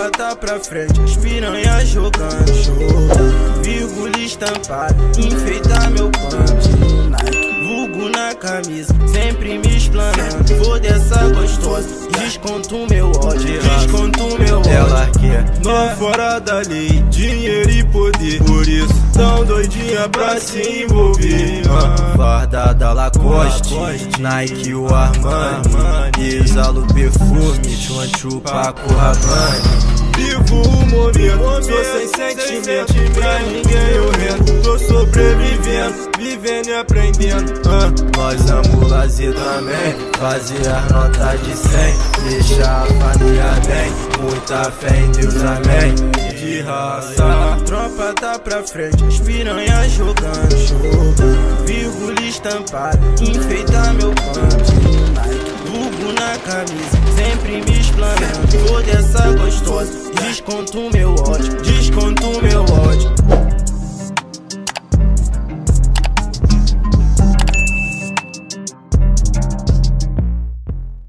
Tropa tá pra frente, as piranha jogando. Vírgula estampada, enfeita meu pano. Nike, vulgo na camisa, sempre me explanando. Vou dessa gostosa, desconto meu ódio. Desconto meu ódio. Ela quer Não fora da lei, dinheiro e poder. Por isso tão doidinha pra se envolver. Farda da Lacoste, Nike o Armani, exalo perfume, Chonchu Paco Rabanne. Vivo o momento, sou sem sentimento, pra ninguém eu rendo. Tô sobrevivendo, vivendo e aprendendo. Nós amo lazer também, fazer as notas de 100, deixar a família bem, muita fé em Deus, amém. De raça, tropa tá pra frente, as piranha jogando. Vírgula estampada, enfeita meu pano. Nike, vulgo na camisa, sempre me explanando. Vou dessa gostosa, desconto meu